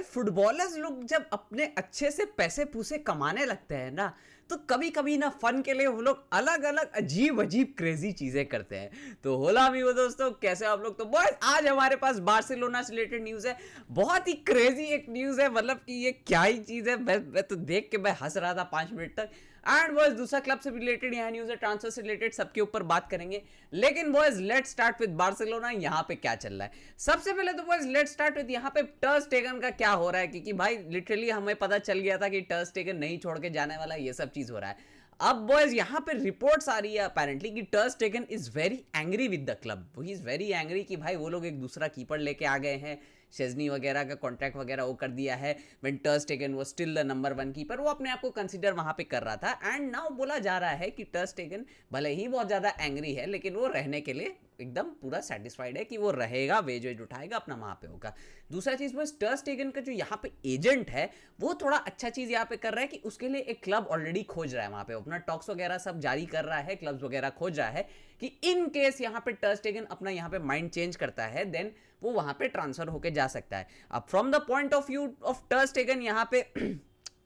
Footballers लोग जब अपने अच्छे से पैसे पूसे कमाने लगते हैं ना, तो कभी कभी ना फन के लिए वो लोग अलग अलग अजीब अजीब क्रेजी चीजें करते हैं। तो होला भी वो दोस्तों, कैसे आप लोग? तो बॉयज आज हमारे पास बार्सिलोना से रिलेटेड न्यूज है। बहुत ही क्रेजी एक न्यूज है, मतलब कि ये क्या ही चीज है। मैं तो देख के मैं हंस रहा था 5 मिनट तक। एंड बॉयज दूसरा क्लब से रिलेटेड यहाँ न्यूज है, ट्रांसफर से रिलेटेड, सबके ऊपर बात करेंगे। लेकिन boys let's start with Barcelona, यहाँ पे क्या चल रहा है। सबसे पहले तो बॉयज लेट्स स्टार्ट विद यहाँ पे टर स्टेगन का क्या हो रहा है, क्योंकि भाई लिटरली हमें पता चल गया था कि टर स्टेगन नहीं छोड़ के जाने वाला, ये सब चीज हो रहा है। अब बॉयज यहाँ पे रिपोर्ट्स आ रही है अपेरेंटली कि टर स्टेगन is very angry with the club. He is very angry कि भाई वो लोग एक दूसरा कीपर लेके आ गए हैं, शेजनी वगैरह का कॉन्ट्रैक्ट वगैरह वो कर दिया है। व्हेन टर स्टेगन वो स्टिल द नंबर 1 कीपर, वो अपने आप को कंसीडर वहां पे कर रहा था। एंड नाउ बोला जा रहा है कि टर स्टेगन भले ही बहुत ज्यादा एंग्री है, लेकिन वो रहने के लिए एकदम पूरा सेटिस्फाइड है कि वो रहेगा, वेज वेज उठाएगा, अपना वहां पे होगा। दूसरा चीज बस टर स्टेगन का जो यहाँ पे एजेंट है, वो थोड़ा अच्छा चीज यहाँ पे कर रहा है कि उसके लिए एक क्लब ऑलरेडी खोज रहा है, वहां पे अपना टॉक्स वगैरह सब जारी कर रहा है, क्लब्स वगैरह खोज रहा है कि इन केस यहाँ पे टर स्टेगन अपना यहाँ पे माइंड चेंज करता है, देन वो वहां पे ट्रांसफर होके जा सकता है। अब from the point of view of टर स्टेगन यहाँ पे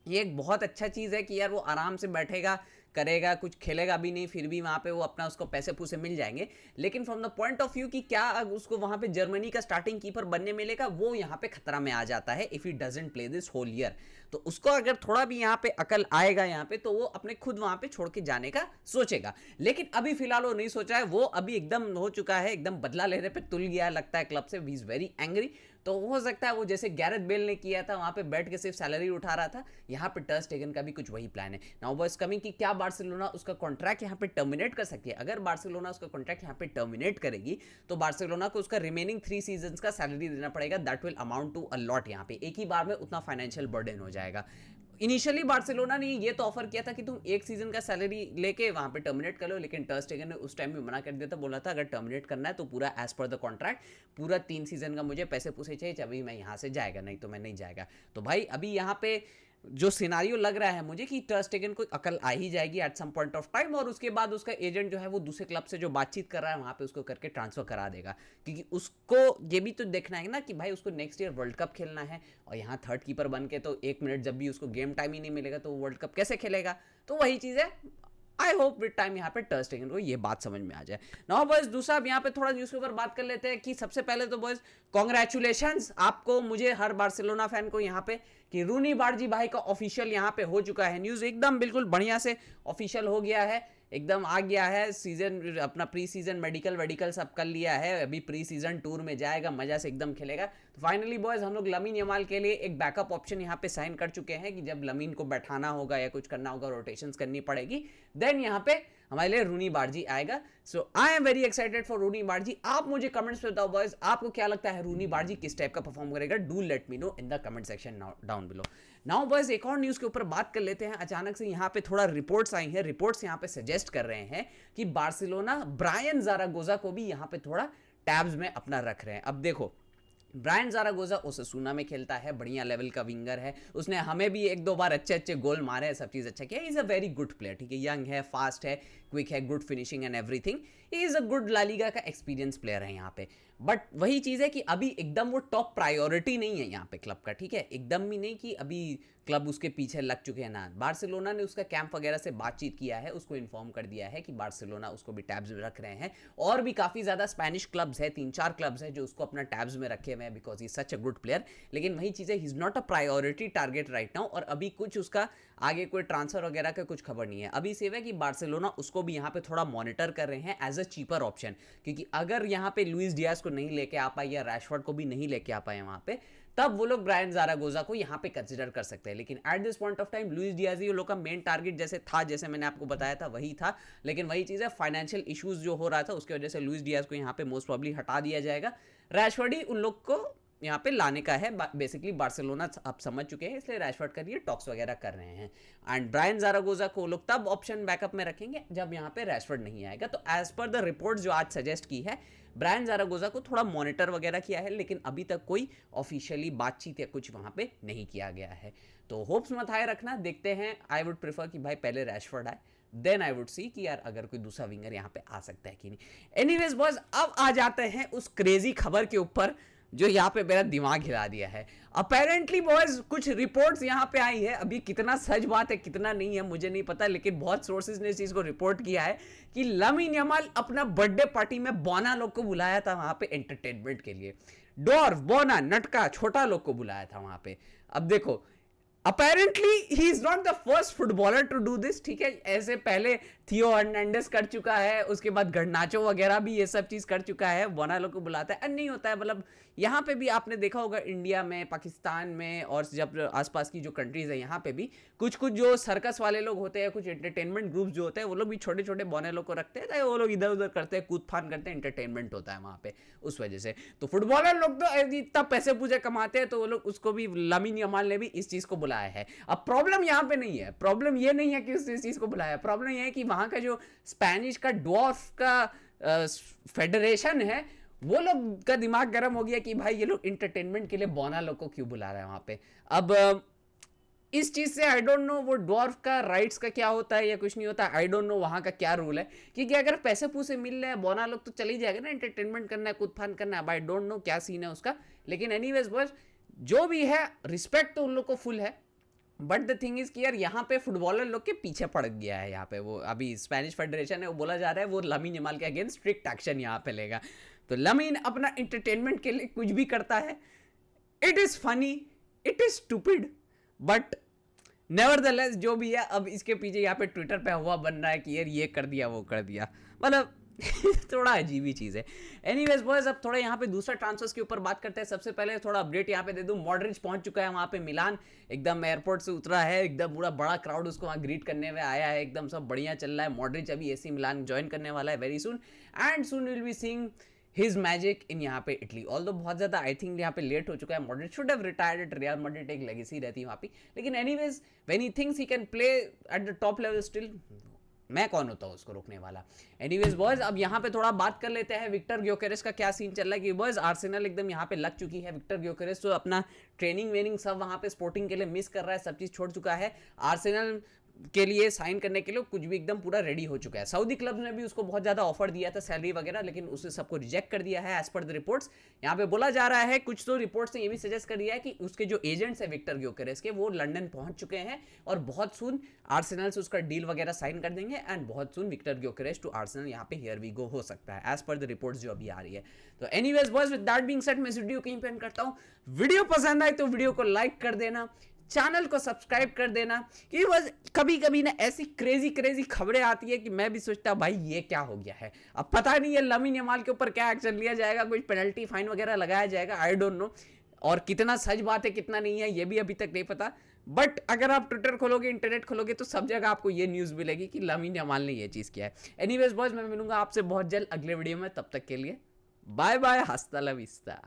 ये एक बहुत अच्छा चीज है कि यार वो आराम से बैठेगा, करेगा, कुछ खेलेगा भी नहीं, फिर भी वहां पे वो अपना उसको पैसे पूसे मिल जाएंगे। लेकिन from the point of view कि क्या उसको वहां पे जर्मनी का स्टार्टिंग कीपर बनने मिलेगा, वो यहाँ पे खतरा में आ जाता है if he doesn't play this whole year. तो उसको अगर थोड़ा भी यहाँ पे अकल आएगा यहाँ पे, तो वो अपने खुद वहां पे छोड़ के जाने का सोचेगा। लेकिन अभी फिलहाल वो नहीं सोचा है, वो अभी एकदम हो चुका है, एकदम बदला लेने पे तुल गया लगता है क्लब से। He is very angry. तो हो सकता है वो जैसे गैरेथ बेल ने किया था, वहां पे बैठ के सिर्फ सैलरी उठा रहा था, यहाँ पे टर स्टेगन का भी कुछ वही प्लान है। नाउ बॉयज कमिंग कि क्या बार्सिलोना उसका कॉन्ट्रैक्ट यहाँ पे टर्मिनेट कर सकती है। अगर बार्सिलोना उसका कॉन्ट्रैक्ट यहाँ पे टर्मिनेट करेगी, तो बार्सिलोना को उसका रिमेनिंग 3 सीजन्स का सैलरी देना पड़ेगा। That will amount to a lot. यहाँ पे एक ही बार में उतना फाइनेंशियल बर्डन हो जाएगा। इनिशियली बार्सिलोना ने ये तो ऑफर किया था कि तुम एक सीजन का सैलरी लेके वहां पे टर्मिनेट कर लो, लेकिन टर स्टेगन ने उस टाइम में मना कर दिया था, बोला था अगर टर्मिनेट करना है तो पूरा एज पर द कॉन्ट्रैक्ट, पूरा 3 सीजन का मुझे पैसे पूसे चाहिए, अभी मैं यहाँ से जाएगा, नहीं तो मैं नहीं जाएगा। तो भाई अभी यहाँ पे जो सिनारियो लग रहा है मुझे कि टर स्टेगन को अकल आ ही जाएगी at some point of time, और उसके बाद उसका एजेंट जो है वो दूसरे क्लब से जो बातचीत कर रहा है वहां पे उसको करके ट्रांसफर करा देगा। क्योंकि उसको ये भी तो देखना है ना कि भाई उसको नेक्स्ट ईयर वर्ल्ड कप खेलना है, और यहाँ थर्ड कीपर बन के तो 1 मिनट जब भी उसको गेम टाइम ही नहीं मिलेगा तो वर्ल्ड कप कैसे खेलेगा। तो वही चीज है। आई होप विद टाइम यहाँ पे टर स्टेगन को ये बात समझ में आ जाए। नाउ बॉयज दूसरा अब यहाँ पे थोड़ा न्यूज़ के ऊपर बात कर लेते हैं कि सबसे पहले तो बॉयज कॉन्ग्रेचुलेशंस आपको, मुझे, हर बार्सिलोना फैन को यहाँ पे कि रूनी बार्जी भाई का ऑफिशियल यहाँ पे हो चुका है। न्यूज़ एकदम बिल्कुल बढ़िया से ऑफिशियल हो गया है, एकदम आ गया है। सीजन अपना प्री सीजन मेडिकल सब कर लिया है, अभी प्री सीजन टूर में जाएगा, मजा से एकदम खेलेगा। तो फाइनली बॉयज हम लोग लमीन यमाल के लिए एक बैकअप ऑप्शन यहाँ पे साइन कर चुके हैं कि जब लमीन को बैठाना होगा या कुछ करना होगा, रोटेशंस करनी पड़ेगी, देन यहाँ पे हमारे लिए रूनी बार्जी आएगा। So I am very excited for रूनी बार्जी। आप मुझे कमेंट्स में बताओ बॉयज, आपको क्या लगता है रूनी बार्जी किस टाइप का परफॉर्म करेगा? Do let me know in the comment section down below. Now boys एक और न्यूज़ के ऊपर बात कर लेते हैं। अचानक से यहाँ पे थोड़ा रिपोर्ट्स आई हैं, रिपोर्ट्स यहाँ पे सजेस्ट कर रहे हैं कि बार्सिलोना ब्रायन ज़ारागोजा को भी यहाँ पे थोड़ा टैब्स में अपना रख रहे हैं। अब देखो, ब्रायन ज़ारागोजा ओसासुना में खेलता है, बढ़िया लेवल का विंगर है, उसने हमें भी 1-2 बार अच्छे अच्छे गोल मारे हैं, सब चीज़ अच्छा किया। Is a very good player, ठीक है, यंग है, फास्ट है, क्विक है, good finishing and everything. Is a good La Liga का एक्सपीरियंस प्लेयर है यहाँ पे। बट वही चीज़ है कि अभी एकदम वो टॉप प्रायोरिटी नहीं है यहाँ पे क्लब का, ठीक है, एकदम भी नहीं कि अभी क्लब उसके पीछे लग चुके हैं ना। बार्सिलोना ने उसका कैंप वगैरह से बातचीत किया है, उसको इन्फॉर्म कर दिया है कि बार्सिलोना उसको भी टैब्स में रख रहे हैं, और भी काफ़ी ज़्यादा स्पेनिश क्लब्स है, 3-4 क्लब्स है जो उसको अपना टैब्स में रखे हुए हैं, because he such a good player. लेकिन वही चीज़ है, he is not a priority target right now, और अभी कुछ उसका आगे कोई ट्रांसफर वगैरह का कुछ खबर नहीं है। अभी सिर्फ है कि बार्सिलोना उसको भी यहाँ पे थोड़ा मॉनिटर कर रहे हैं एज अ चीपर ऑप्शन, क्योंकि अगर यहाँ पे लुइस डियाज को नहीं लेके आ पाए या रैशफोर्ड को भी नहीं लेके आ पाए वहाँ पे, तब वो लोग ब्रायन ज़ारागोजा को यहाँ पे कंसिडर कर सकते हैं। लेकिन at this point of time Luis Diaz ही वो लोग का मेन टारगेट जैसे था, जैसे मैंने आपको बताया था वही था। लेकिन वही चीज़ है, फाइनेंशियल इश्यूज जो हो रहा था उसकी वजह से लुइस डियाज को यहाँ पे मोस्ट प्रॉब्ली हटा दिया जाएगा। रैशफोर्ड ही उन लोग को यहाँ पे लाने का है, बेसिकली बार्सिलोना आप समझ चुके हैं, इसलिए रैशफोर्ड के लिए टॉक्स वगैरह कर रहे हैं। एंड ब्रायन ज़ारागोजा को लोग तब ऑप्शन बैकअप में रखेंगे जब यहाँ पे रैशफोर्ड नहीं आएगा। तो एज पर द रिपोर्ट जो आज सजेस्ट की है, ब्रायन ज़ारागोजा को थोड़ा मॉनिटर वगैरह किया है, लेकिन अभी तक कोई ऑफिशियली बातचीत या कुछ वहाँ पे नहीं किया गया है। तो होप्स मत हाई रखना, देखते हैं। आई वुड प्रेफर कि भाई पहले रैशफोर्ड आए, देन आई वुड सी कि यार अगर कोई दूसरा विंगर यहाँ पे आ सकता है कि नहीं। एनीवेज बॉयज अब आ जाते हैं उस क्रेजी खबर के ऊपर जो यहाँ पे मेरा दिमाग हिला दिया है। अपेरेंटली बॉयज कुछ रिपोर्ट्स यहाँ पे आई है, अभी कितना सच बात है कितना नहीं है मुझे नहीं पता, लेकिन बहुत सोर्सेज ने इस चीज को रिपोर्ट किया है कि लामिन यमाल अपना बर्थडे पार्टी में बोना लोग को बुलाया था वहां पे एंटरटेनमेंट के लिए। डॉर्फ, बोना, नटका, छोटा लोग को बुलाया था वहां पे। अब देखो apparently he is not the first footballer to do this, ठीक है, ऐसे पहले थियो हर्नांडेस कर चुका है, उसके बाद गर्नाचो वगैरह भी ये सब चीज कर चुका है, बोना लोग को बुलाता है, नहीं होता है। मतलब यहाँ पे भी आपने देखा होगा इंडिया में, पाकिस्तान में और जब आसपास की जो कंट्रीज है यहाँ पे भी कुछ कुछ जो सर्कस वाले लोग होते हैं, कुछ एंटरटेनमेंट ग्रुप्स जो होते हैं, वो लोग भी छोटे छोटे बोने लोग को रखते हैं, वो लोग इधर उधर करते हैं, कूद फान करते हैं, एंटरटेनमेंट होता है वहाँ पे उस वजह से। तो फुटबॉलर लोग तो इतना पैसे पूजे कमाते हैं तो वो लोग उसको भी, लामिन यमाल ने भी इस चीज को बुलाया है। अब प्रॉब्लम यहाँ पे नहीं है, प्रॉब्लम ये नहीं है कि उस चीज को बुलाया, प्रॉब्लम ये है कि वहां का जो स्पेनिश का ड्वार्फ का फेडरेशन है वो लोग का दिमाग गर्म हो गया कि भाई ये लोग इंटरटेनमेंट के लिए बोना लोग को क्यों बुला रहे हैं वहां पे। अब इस चीज से आई डोंट नो वो ड्वार्फ का राइट्स का क्या होता है या कुछ नहीं होता, आई डोंट नो वहां का क्या रूल है, क्योंकि अगर पैसे पूसे मिल रहे हैं बोना लोग तो चली जाएगा ना, एंटरटेनमेंट करना है, कूद फान करना है, आई डोंट नो क्या सीन है उसका। लेकिन एनीवेज बॉयज जो भी है रिस्पेक्ट तो उन लोग को फुल है, बट द थिंग इज कि यार यहाँ पे फुटबॉलर लोग के पीछे पड़ गया है। यहाँ पे वो अभी स्पेनिश फेडरेशन है, वो बोला जा रहा है वो लामिन यमाल के अगेंस्ट स्ट्रिक्ट एक्शन यहाँ पे लेगा। तो लामिन अपना एंटरटेनमेंट के लिए कुछ भी करता है, it is funny, it is stupid, but nevertheless जो भी है, अब इसके पीछे यहाँ पे ट्विटर पे हुआ बन रहा है कि यार ये कर दिया वो कर दिया, मतलब थोड़ा अजीब ही चीज़ है। एनीवेज बॉयज अब थोड़ा यहाँ पे दूसरा ट्रांसफर्स के ऊपर बात करते हैं। सबसे पहले थोड़ा अपडेट यहाँ पे दे दूं, मॉड्रिच पहुंच चुका है वहाँ पे मिलान, एकदम एयरपोर्ट से उतरा है, एकदम पूरा बड़ा क्राउड उसको वहाँ ग्रीट करने में आया है, एकदम सब बढ़िया चल रहा है। मॉड्रिच अभी एसी मिलान ज्वाइन करने वाला है very soon, and soon will be seeing his magic इन यहाँ पे इटली। ऑल्दो बहुत ज़्यादा आई थिंक यहाँ पे लेट हो चुका है, Modric should have retired eight real Madrid, एक लेगेसी रहती है वहाँ पे, लेकिन anyways when he thinks he can play at the top level still, मैं कौन होता हूँ उसको रोकने वाला। एनीवेज बॉयज अब यहाँ पे थोड़ा बात कर लेते हैं विक्टर ग्योकेरेस का क्या सीन चल रहा है कि बॉयज आर्सेनल एकदम यहाँ पे लग चुकी है। विक्टर ग्योकेरेस तो अपना ट्रेनिंग वेनिंग सब वहाँ पे स्पोर्टिंग के लिए मिस कर रहा है, सब चीज़ छोड़ चुका है, आर्सेनल के लिए साइन करने के लिए कुछ भी एकदम पूरा रेडी हो चुका है। सऊदी क्लब्स ने भी उसको बहुत ज़्यादा ऑफर दिया था सैलरी वगैरह, लेकिन उसने सबको रिजेक्ट कर दिया है एज पर द रिपोर्ट्स। यहाँ पे बोला जा रहा है, कुछ तो रिपोर्ट्स ने ये भी सजेस्ट कर दिया है कि उसके जो एजेंट्स है विक्टर ग्योकेरेस के, वो लंदन पहुंच चुके हैं और बहुत सून आर्सेनल से उसका डील वगैरह साइन कर देंगे, एंड बहुत सून विक्टर ग्योकेरेस टू आर्सेनल यहाँ पे हियर वी गो हो सकता है एज पर द रिपोर्ट्स जो अभी आ रही है। तो anyways boys with that being said मैं इस वीडियो को यहीं पे एंड करता हूँ। वीडियो पसंद आए तो वीडियो को लाइक कर देना, चैनल को सब्सक्राइब कर देना, क्योंकि बस कभी कभी ना ऐसी क्रेजी खबरें आती है कि मैं भी सोचता हूँ भाई ये क्या हो गया है। अब पता नहीं है लामिन यमाल के ऊपर क्या एक्शन लिया जाएगा, कुछ पेनल्टी फाइन वगैरह लगाया जाएगा, आई डोंट नो, और कितना सच बात है कितना नहीं है ये भी अभी तक नहीं पता। बट अगर आप ट्विटर खोलोगे, इंटरनेट खोलोगे, तो सब जगह आपको ये न्यूज़ मिलेगी कि लामिन यमाल ने ये चीज़ किया है। एनीवेज बॉयज मैं मिलूंगा आपसे बहुत जल्द अगले वीडियो में, तब तक के लिए बाय बाय, हस्ता ला विस्ता।